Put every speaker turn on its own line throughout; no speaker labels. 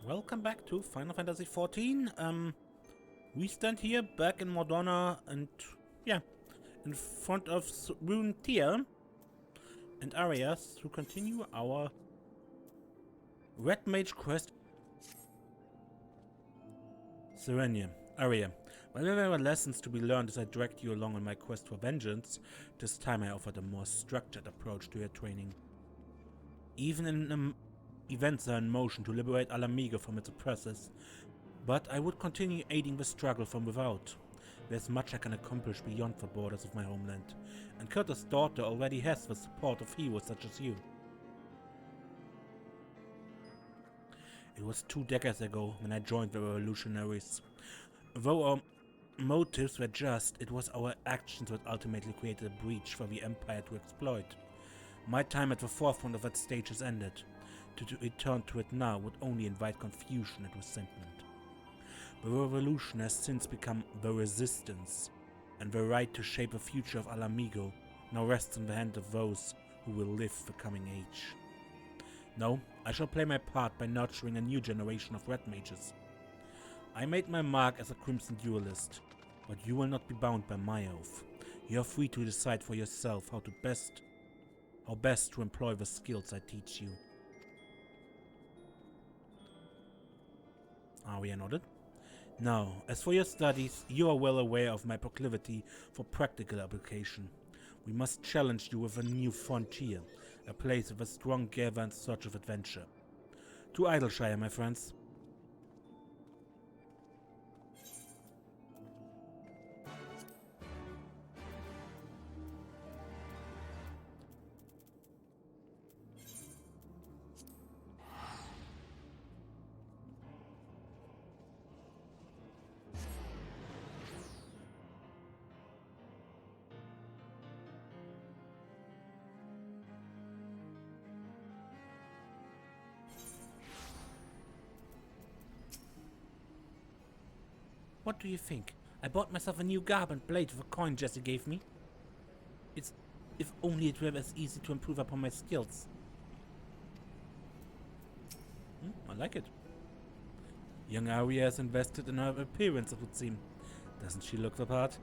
Welcome back to Final Fantasy XIV. We stand here back in Modona and, yeah, in front of Rune Tia and Arya to continue our Red Mage quest. Serenia, Arya, while there were lessons to be learned as I dragged you along on my quest for vengeance, this time I offered a more structured approach to your training. Even in events are in motion to liberate Mage from its oppressors, but I would continue aiding the struggle from without. There's much I can accomplish beyond the borders of my homeland, and Kurta's daughter already has the support of heroes such as you. It was 2 decades ago when I joined the revolutionaries. Though our motives were just, it was our actions that ultimately created a breach for the Empire to exploit. My time at the forefront of that stage has ended. To return to it now would only invite confusion and resentment. The revolution has since become the resistance, and the right to shape the future of Alamigo now rests in the hand of those who will live the coming age. No, I shall play my part by nurturing a new generation of Red Mages. I made my mark as a Crimson Duelist, but you will not be bound by my oath. You are free to decide for yourself how best to employ the skills I teach you. Arya nodded. Now, as for your studies, you are well aware of my proclivity for practical application. We must challenge you with a new frontier, a place with a strong gather in search of adventure. To Idyllshire, my friends. What do you think? I bought myself a new garb and blade with a coin Jesse gave me. If only it were as easy to improve upon my skills. I like it. Young Arya is invested in her appearance, it would seem. Doesn't she look the part?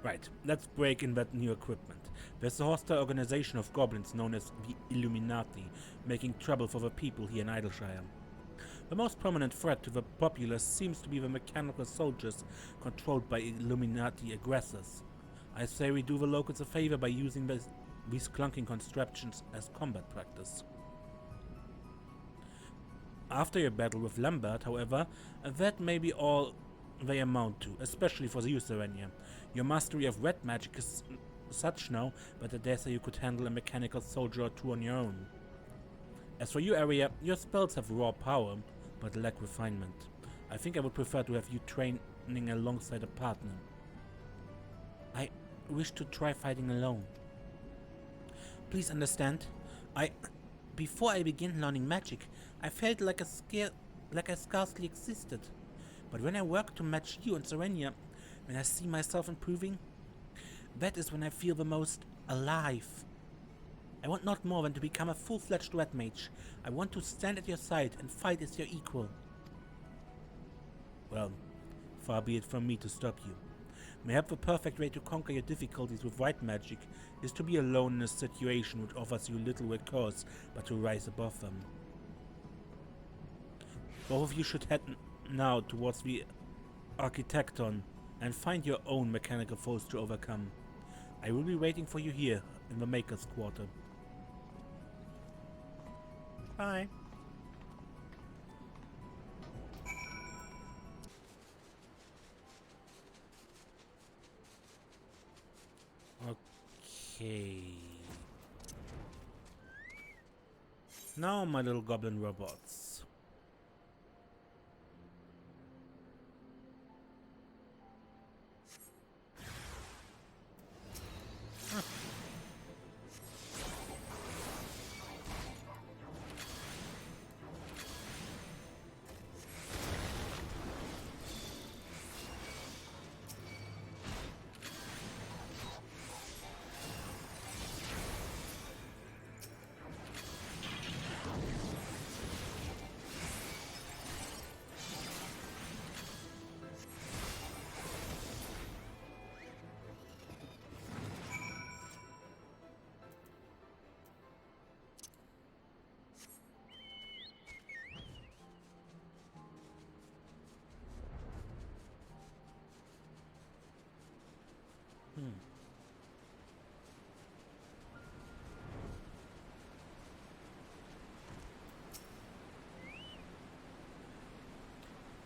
Right, let's break in that new equipment. There's a hostile organization of goblins known as the Illuminati, making trouble for the people here in Idyllshire. The most prominent threat to the populace seems to be the mechanical soldiers controlled by Illuminati aggressors. I say we do the locals a favor by using these clunking constructions as combat practice. After your battle with Lambert, however, that may be all they amount to, especially for you, Serenia. Your mastery of red magic is such now that I dare say you could handle a mechanical soldier or two on your own. As for you, Arya, your spells have raw power, but lack refinement. I think I would prefer to have you training alongside a partner. I wish to try fighting alone. Please understand, before I began learning magic, I felt like I scarcely existed. But when I work to match you and Serenia, when I see myself improving, that is when I feel the most alive. I want not more than to become a full-fledged red mage. I want to stand at your side and fight as your equal. Well, far be it from me to stop you. Mayhap the perfect way to conquer your difficulties with white magic is to be alone in a situation which offers you little recourse but to rise above them. Both of you should head now towards the Architecton and find your own mechanical foes to overcome. I will be waiting for you here in the Maker's Quarter. Bye. Okay. Now, my little goblin robots.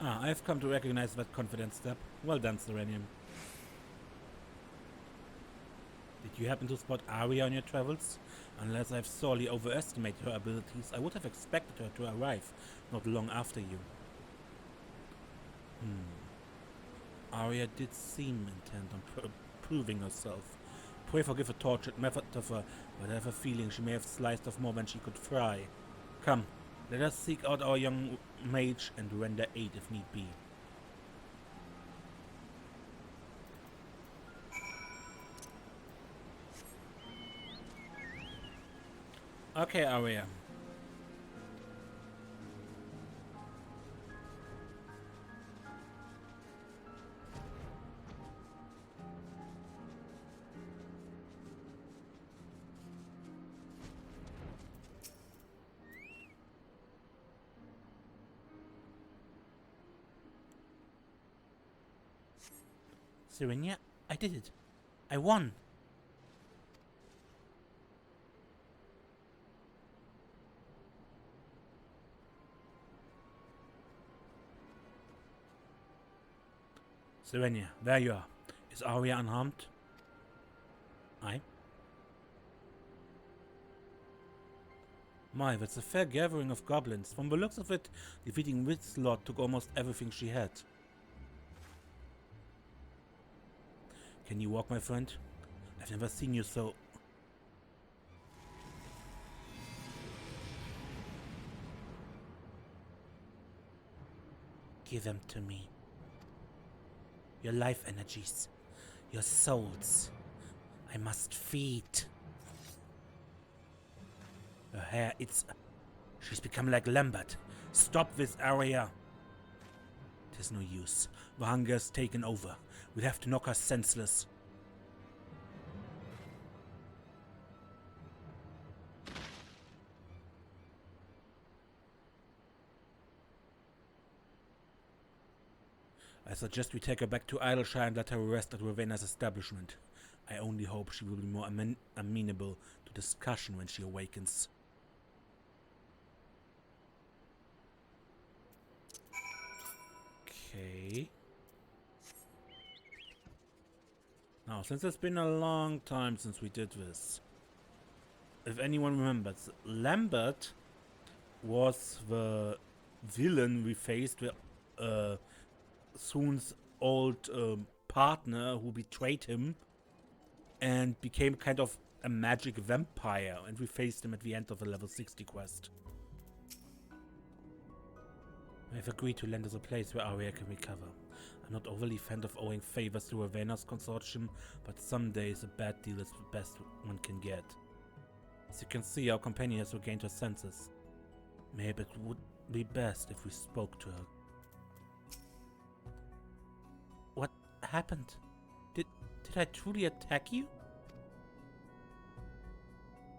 Ah, I've come to recognize that confident step. Well done, Serenium. Did you happen to spot Arya on your travels? Unless I've sorely overestimated her abilities, I would have expected her to arrive not long after you. Arya did seem intent on proving herself. Pray forgive a tortured method of her, but I have a feeling she may have sliced off more than she could fry. Come, let us seek out our young mage and render aid if need be. Okay, Arya. Serenia, I did it. I won. Serenia, there you are. Is Arya unharmed? Aye. My, that's a fair gathering of goblins. From the looks of it, defeating Witslot took almost everything she had. Can you walk, my friend? I've never seen you so... Give them to me. Your life energies. Your souls. I must feed. Her hair, she's become like Lambert. Stop this, Arya. There's no use. The hunger's taken over. We'll have to knock her senseless. I suggest we take her back to Idyllshire and let her rest at Ravenna's establishment. I only hope she will be more amenable to discussion when she awakens. Okay. Now, since it's been a long time since we did this, if anyone remembers, Lambert was the villain we faced with Soon's old partner who betrayed him and became kind of a magic vampire, and we faced him at the end of the level 60 quest. I've agreed to lend us a place where Arya can recover. I'm not overly fond of owing favors to Ravenna's consortium, but some days a bad deal is the best one can get. As you can see, our companion has regained her senses. Maybe it would be best if we spoke to her. What happened? Did I truly attack you?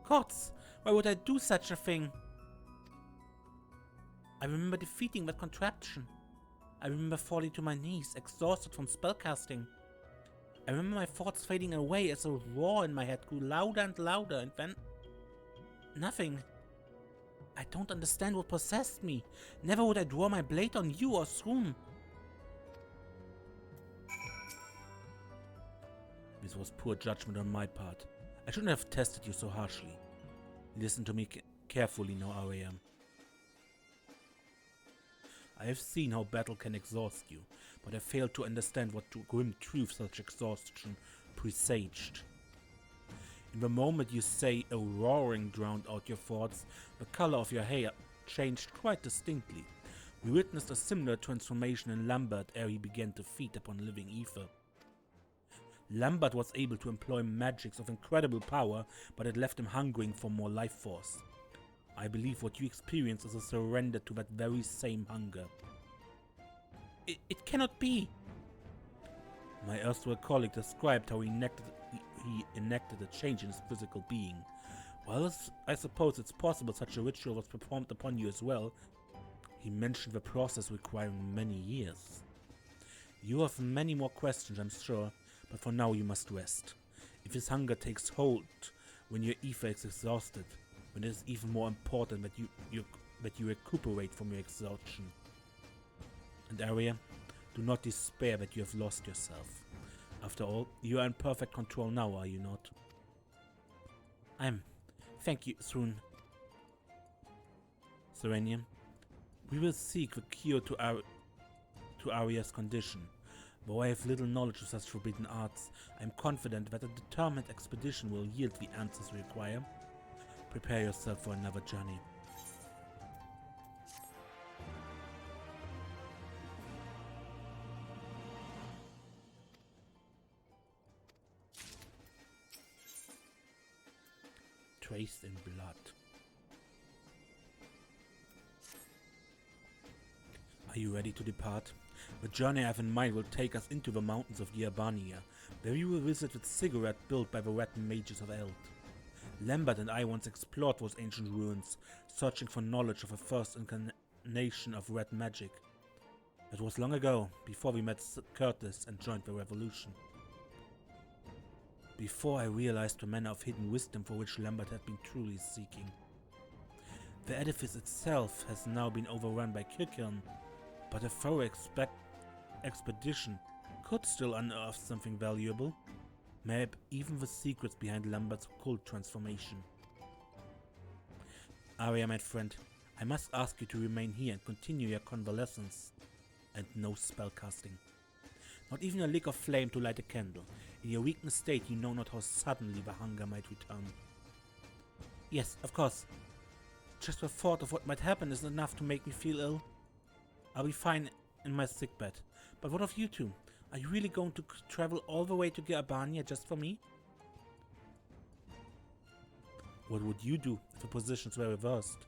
Gods, why would I do such a thing? I remember defeating that contraption. I remember falling to my knees, exhausted from spellcasting. I remember my thoughts fading away as a roar in my head grew louder and louder, and then... nothing. I don't understand what possessed me. Never would I draw my blade on you or Sroom. This was poor judgment on my part. I shouldn't have tested you so harshly. Listen to me carefully now, Arya. I have seen how battle can exhaust you, but I failed to understand what grim truth such exhaustion presaged. In the moment you say a roaring drowned out your thoughts, the color of your hair changed quite distinctly. We witnessed a similar transformation in Lambert ere he began to feed upon living ether. Lambert was able to employ magics of incredible power, but it left him hungering for more life force. I believe what you experience is a surrender to that very same hunger. It cannot be! My erstwhile colleague described how he enacted a change in his physical being. Well, I suppose it's possible such a ritual was performed upon you as well. He mentioned the process requiring many years. You have many more questions, I'm sure, but for now you must rest. If his hunger takes hold when your ether is exhausted, when it is even more important that you recuperate from your exhaustion. And Arya, do not despair that you have lost yourself. After all, you are in perfect control now, are you not? Thank you, Serenium. We will seek the cure to Arya's condition. Though I have little knowledge of such forbidden arts, I am confident that a determined expedition will yield the answers we require. Prepare yourself for another journey. Traced in blood. Are you ready to depart? The journey I have in mind will take us into the mountains of Yerbania, where we will visit the ziggurat built by the red mages of Eld. Lambert and I once explored those ancient ruins, searching for knowledge of the first incarnation of red magic. It was long ago, before we met Curtis and joined the revolution. Before I realized the manner of hidden wisdom for which Lambert had been truly seeking. The edifice itself has now been overrun by Kirkirn, but a thorough expedition could still unearth something valuable. Maybe even the secrets behind Lambert's occult transformation. Arya, my friend, I must ask you to remain here and continue your convalescence. And no spellcasting. Not even a lick of flame to light a candle. In your weakened state, you know not how suddenly the hunger might return. Yes, of course. Just the thought of what might happen is enough to make me feel ill. I'll be fine in my sickbed. But what of you two? Are you really going to travel all the way to Yerbania just for me? What would you do if the positions were reversed?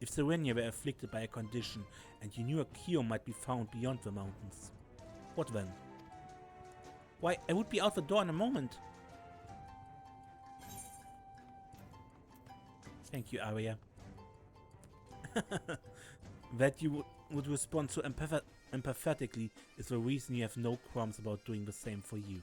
If Serenia were afflicted by a condition and you knew a cure might be found beyond the mountains? What then? Why, I would be out the door in a moment. Thank you, Arya. That you would respond so empathetically is the reason you have no qualms about doing the same for you.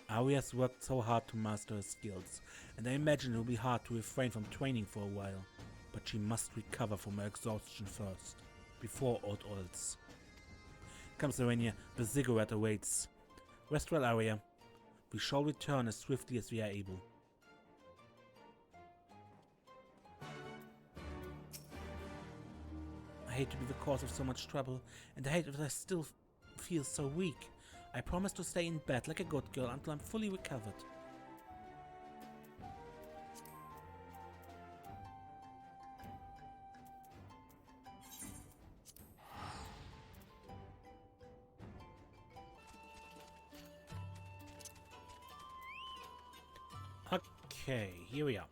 Arya's worked so hard to master her skills, and I imagine it will be hard to refrain from training for a while, but she must recover from her exhaustion first, before aught else. Come, Serenia, the ziggurat awaits. Rest well, Arya. We shall return as swiftly as we are able. I hate to be the cause of so much trouble, and I hate that I still feel so weak. I promise to stay in bed like a good girl until I'm fully recovered. Okay, here we are.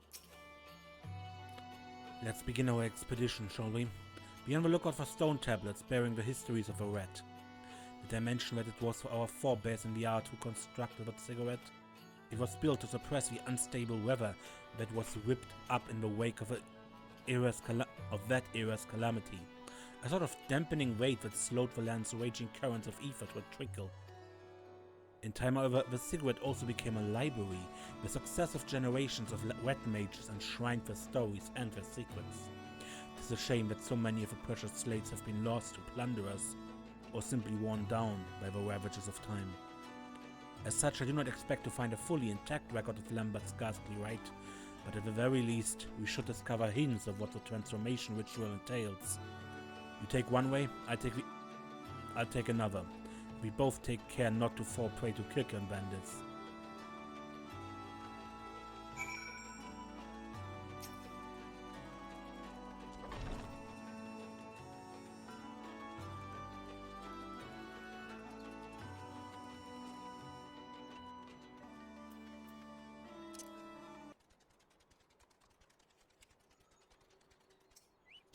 Let's begin our expedition, shall we? Be on the lookout for stone tablets bearing the histories of the red. Did I mention that it was our forebears in the art who constructed that ziggurat? It was built to suppress the unstable weather that was whipped up in the wake of that era's calamity. A sort of dampening weight that slowed the land's raging currents of ether to a trickle. In time, however, the ziggurat also became a library, the successive generations of red mages enshrined their stories and their secrets. It is a shame that so many of the precious slates have been lost to plunderers, or simply worn down by the ravages of time. As such, I do not expect to find a fully intact record of Lambert's ghastly rite, but at the very least, we should discover hints of what the transformation ritual entails. You take one way, I'll take another. We both take care not to fall prey to Kirkirn bandits.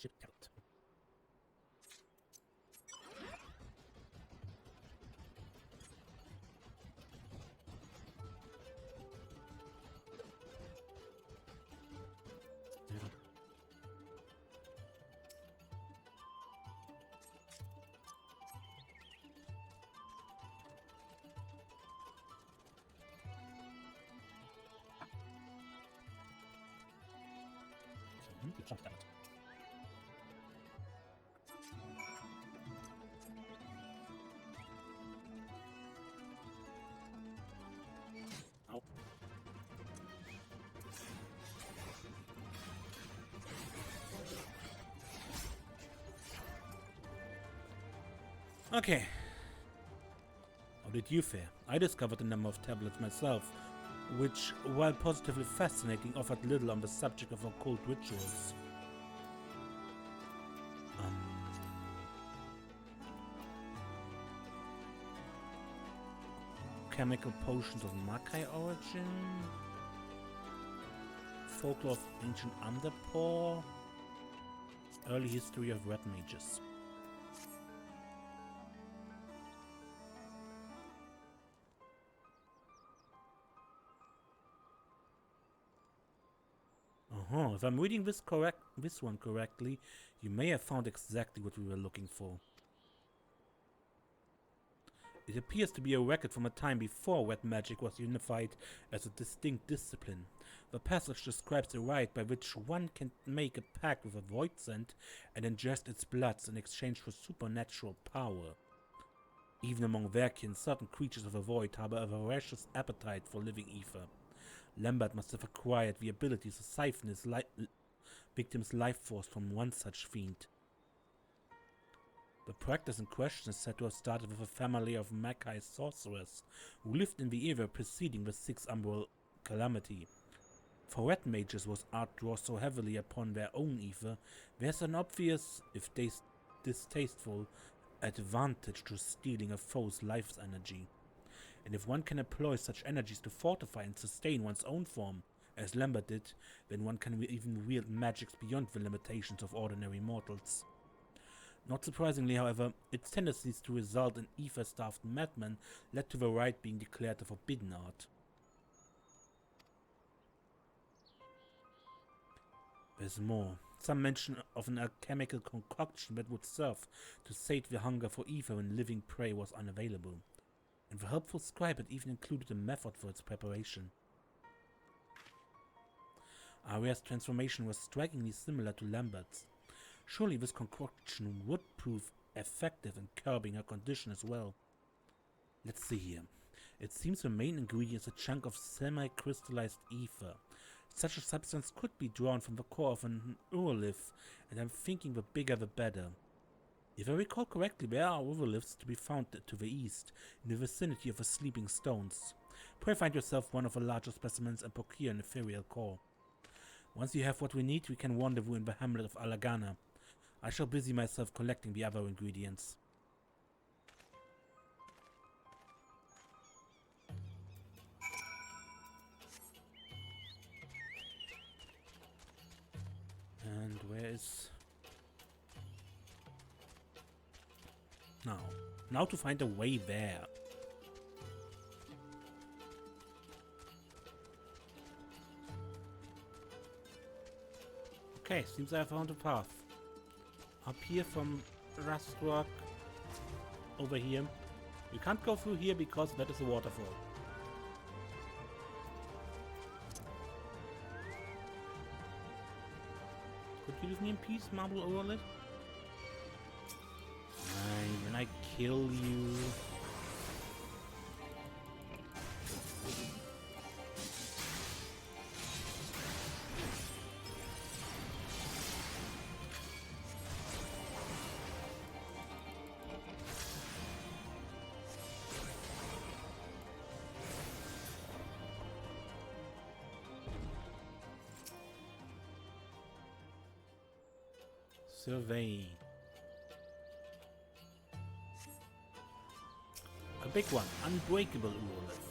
Ship count. Okay. How did you fare? I discovered a number of tablets myself, which, while positively fascinating, offered little on the subject of occult rituals. Chemical potions of Makai origin? Folklore of ancient Underpaw? Early history of red mages. If I'm reading this one correctly, you may have found exactly what we were looking for. It appears to be a record from a time before red magic was unified as a distinct discipline. The passage describes a rite by which one can make a pact with a void scent and ingest its bloods in exchange for supernatural power. Even among Verkians, certain creatures of the void harbor a voracious appetite for living ether. Lambert must have acquired the ability to siphon his victim's life force from one such fiend. The practice in question is said to have started with a family of Makai sorcerers who lived in the era preceding the Sixth Umbral Calamity. For red mages whose art draws so heavily upon their own ether, there's an obvious, if distasteful, advantage to stealing a foe's life's energy. And if one can employ such energies to fortify and sustain one's own form, as Lambert did, then one can even wield magics beyond the limitations of ordinary mortals. Not surprisingly, however, its tendencies to result in ether-starved madmen led to the rite being declared a forbidden art. There's more. Some mention of an alchemical concoction that would serve to sate the hunger for ether when living prey was unavailable. And the helpful scribe had even included a method for its preparation. Arya's transformation was strikingly similar to Lambert's. Surely this concoction would prove effective in curbing her condition as well. Let's see here. It seems the main ingredient is a chunk of semi-crystallized ether. Such a substance could be drawn from the core of an urolith, and I'm thinking the bigger the better. If I recall correctly, there are uroliths to be found to the east, in the vicinity of the Sleeping Stones. Pray find yourself one of the larger specimens and procure an ethereal core. Once you have what we need, we can rendezvous in the hamlet of Alagana. I shall busy myself collecting the other ingredients. And where is... Now to find a way there. Okay, seems I have found a path. Up here from Rustrock, over here. We can't go through here because that is a waterfall. Could you leave me in peace, Marble Overlid? Fine, when I kill you... Survey. A big one, unbreakable urolith.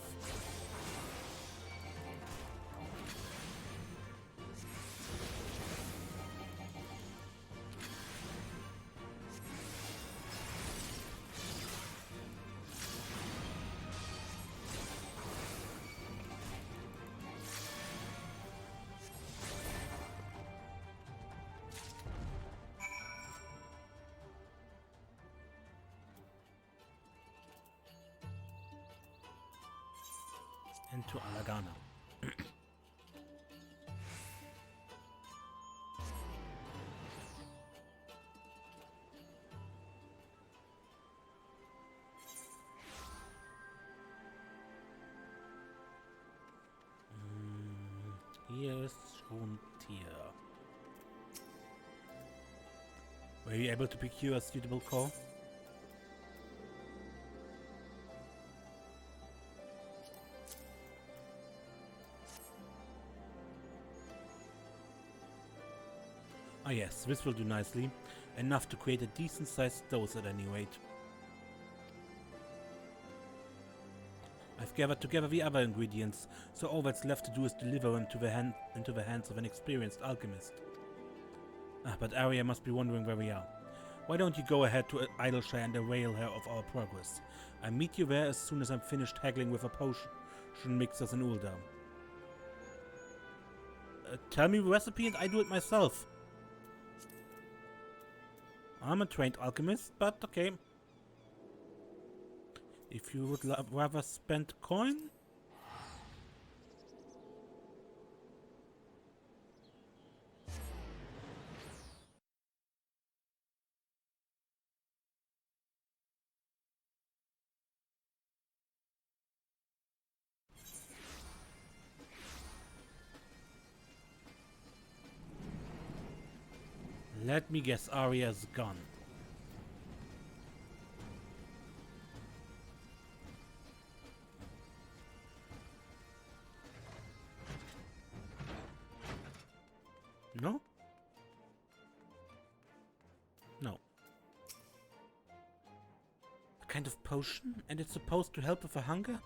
And to Alagana. Here's Frontier. Were you able to procure a suitable core? Yes, this will do nicely. Enough to create a decent-sized dose at any rate. I've gathered together the other ingredients, so all that's left to do is deliver them into the hands of an experienced alchemist. But Arya must be wondering where we are. Why don't you go ahead to Idyllshire and avail her of our progress? I'll meet you there as soon as I'm finished haggling with the potion mixers in Uldar. Tell me the recipe and I do it myself. I'm a trained alchemist, but okay. If you would rather spend coin? Let me guess, Arya's gone. No? No. A kind of potion? And it's supposed to help with the hunger?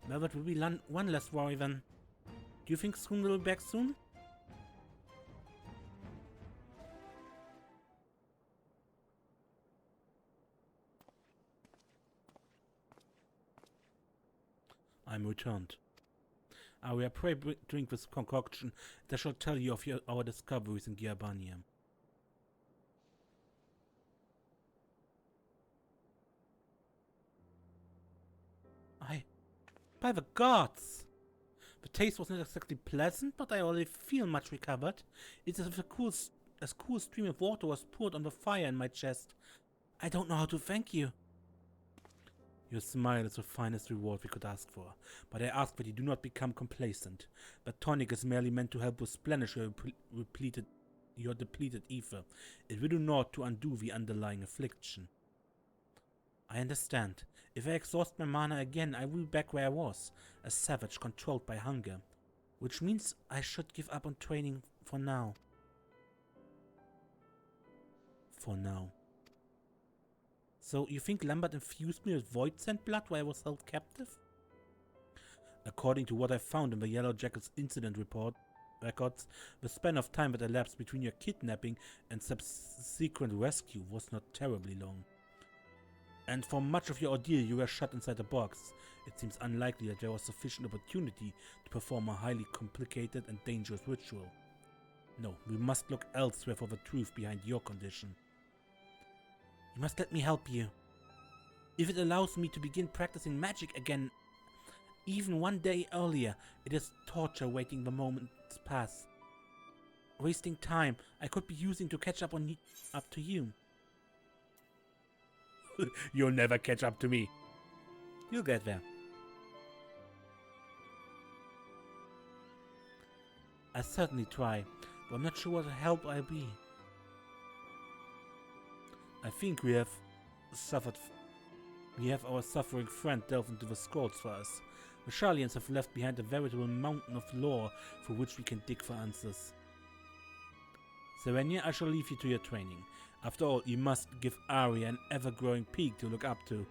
Well, that will be one less worry then. Do you think Soon will be back soon? I'm returned. Arya, pray drink this concoction, and I shall tell you of our discoveries in Giabania. By the gods! The taste was not exactly pleasant, but I already feel much recovered. It's as if a cool stream of water was poured on the fire in my chest. I don't know how to thank you. Your smile is the finest reward we could ask for, but I ask that you do not become complacent. The tonic is merely meant to help replenish your depleted ether. It will do naught to undo the underlying affliction. I understand. If I exhaust my mana again, I will be back where I was, a savage controlled by hunger. Which means I should give up on training for now. For now. So, you think Lambert infused me with void sent blood while I was held captive? According to what I found in the Yellow Jacket's incident records, the span of time that elapsed between your kidnapping and subsequent rescue was not terribly long. And for much of your ordeal you were shut inside a box. It seems unlikely that there was sufficient opportunity to perform a highly complicated and dangerous ritual. No, we must look elsewhere for the truth behind your condition. You must let me help you. If it allows me to begin practicing magic again, even one day earlier, it is torture waiting the moments pass. Wasting time I could be using to catch up to you. You'll never catch up to me. You'll get there. I certainly try, but I'm not sure what help I'll be. I think we have our suffering friend delve into the scrolls for us. The Sharlians have left behind a veritable mountain of lore for which we can dig for answers. Serenia, I shall leave you to your training. After all, you must give Arya an ever-growing peak to look up to.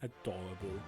Adorable.